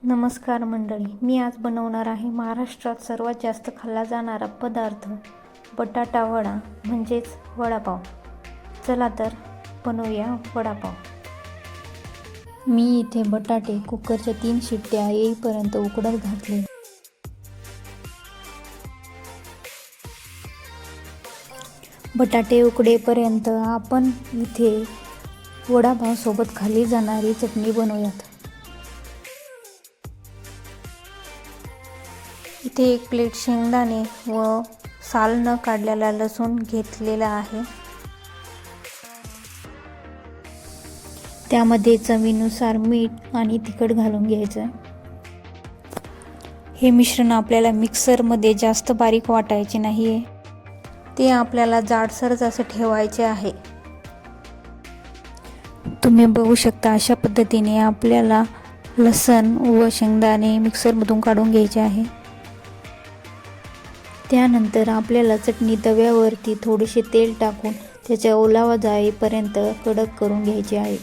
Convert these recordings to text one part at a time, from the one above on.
नमस्कार मंडळी, मी आज बनवणार आहे महाराष्ट्रात सर्वात जास्त खाल्ला जाणारा पदार्थ बटाटा वडा म्हणजेच वडापाव। चला तर बनवूया वडापाव। मी इथे बटाटे कुकरच्या 3 शिट्ट्या येईपर्यंत उकडत घातले। बटाटे उकडेपर्यंत आपण इथे वडापाव सोबत खाल्ली जाणारी चटणी बनवूयात। इथे 1 प्लेट शेंगदाणे व साल न काढलेला लसूण घेतलेला आहे। त्यामध्ये चवीनुसार मीठ आणि तिखट घालून घ्यायचं। हे मिश्रण आपल्याला मिक्सरमध्ये जास्त बारीक वाटायचे नाहीये, ते आपल्याला जाडसरच असं ठेवायचे आहे। तुम्ही बघू शकता अशा पद्धतीने आपल्याला लसूण व शेंगदाणे मिक्सरमधून काढून घ्यायचे आहे। त्यानंतर आपल्याला चटणी तव्यावरती थोडेसे तेल टाकून त्याचा ओलावा जाईपर्यंत कडक करून घ्यायचे आहे।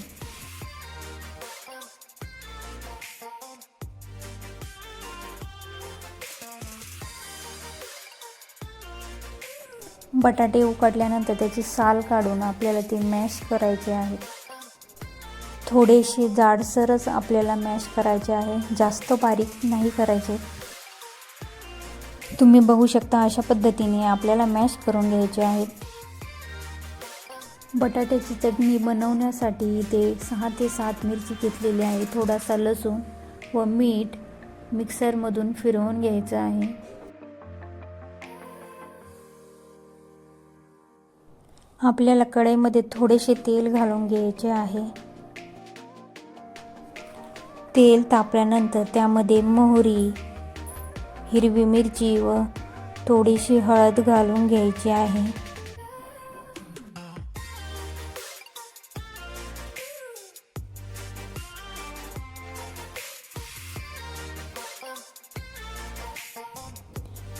बटाटे उकडल्यानंतर त्याची साल काढून आपल्याला ते मॅश करायचे आहे। थोडेसे जाडसरच आपल्याला मॅश करायचे आहे, जास्त बारीक नाही करायचे। तुम्ही बघू शकता अशा पद्धतीने आपल्याला मॅश करून घ्यायचे आहे। बटाट्याची चटणी बनवण्यासाठी इथे 6 ते 7 मिरची घेतलेली आहे। थोडासा लसूण व मीठ मिक्सरमधून फिरवून घ्यायचं आहे। आपल्याला कढईमध्ये थोडेसे तेल घालून घ्यायचे आहे। तेल तापल्यानंतर त्यामध्ये मोहरी, हिरवी मिरची व थोडीशी हळद घालून घ्यायची आहे।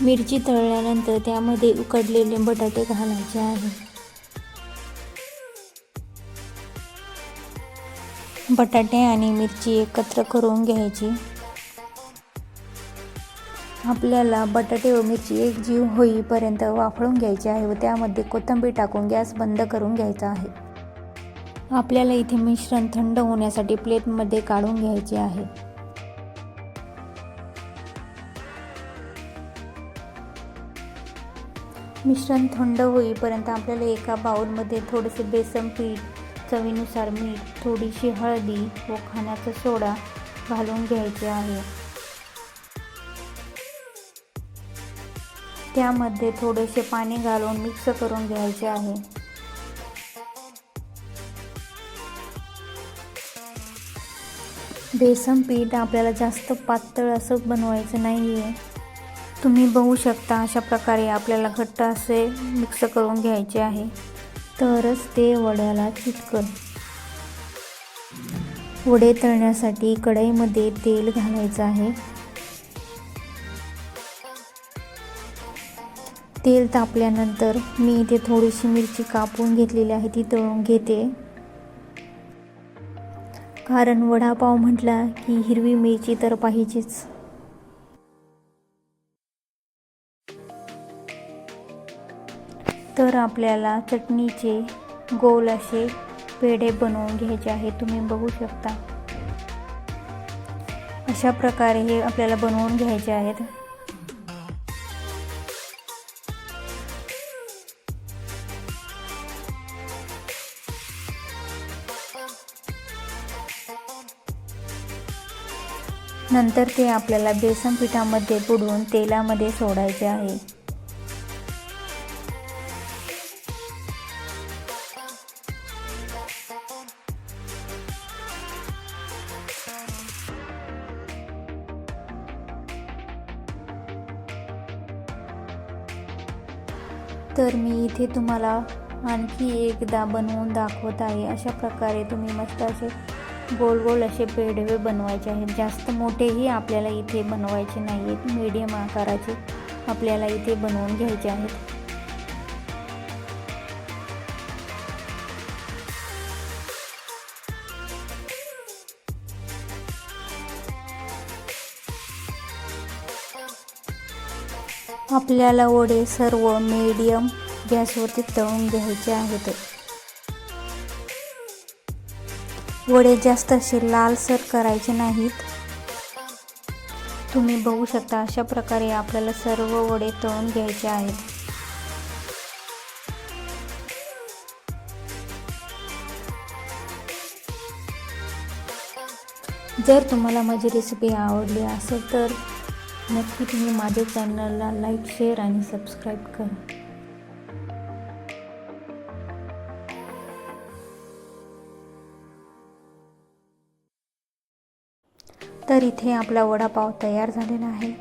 मिरची तळल्यानंतर त्यामध्ये उकडलेले बटाटे घालायचे आहे। बटाटे आणि मिरची एकत्र करून घ्यायची। आपल्याला बटाटे व मिरची एकजीव होईपर्यंत वाफळून घ्यायचे आहे व त्यामध्ये कोथिंबीर टाकून गॅस बंद करून घ्यायचा आहे। आपल्याला इथे मिश्रण थंड होण्यासाठी प्लेटमध्ये काढून घ्यायचे आहे। मिश्रण थंड होईपर्यंत आपल्याला एका बाउलमध्ये थोडेसे बेसन पीठ, चवीनुसार मीठ, थोडीशी हळदी व खाण्याचा सोडा घालून घ्यायचे आहे। त्यामध्ये थोडेसे पाणी घालून मिक्स करून घ्यायचे आहे। बेसन पीठ आपल्याला जास्त पातळ असं बनवायचं नाहीये। तुम्ही बघू शकता अशा प्रकारे आपल्याला घट्ट असे मिक्स करून घ्यायचे आहे, तरच ते वड्याला चिटकल। वडे तळण्यासाठी कढईमध्ये तेल घालायचं आहे। तेल तापल्यानंतर मी इथे थोडीशी मिरची कापून घेतलेली आहे, ती तळून घेते। कारण वडापाव म्हटला की हिरवी मिरची तर पाहिजेच। तर आपल्याला चटणीचे गोल असे पेढे बनवून घ्यायचे आहे। तुम्ही बघू शकता अशा प्रकारे हे आपल्याला बनवून घ्यायचे आहेत। नंतर ते आपल्याला बेसन पिठामध्ये बुडवून तेलामध्ये सोडायचे आहे। तर मी इथे तुम्हाला आणखी एकदा बनवून दाखवत आहे। अशा प्रकारे तुम्ही मस्त असे गोल गोल असे पेढे बनवायचे आहेत। जास्त मोठेही आपल्याला इथे बनवायचे नाहीत, मीडियम आकाराचे आपल्याला इथे बनवून घ्यायचे आहेत। आपल्याला वडे सर्व मीडियम गॅसवरती तळून घ्यायचे आहेत. वडे जास्त असे लालसर करायचे नाहीत. तुम्ही बघू शकता अशा प्रकारे आपल्याला सर्व वडे तळून घ्यायचे आहेत. जर तुम्हाला माझी रेसिपी आवडली असेल तर नक्की तुम्ही माझ्या चॅनलला लाईक, शेअर आणि सबस्क्राईब करा. तर इथे आपला वडापाव तयार झालेला आहे.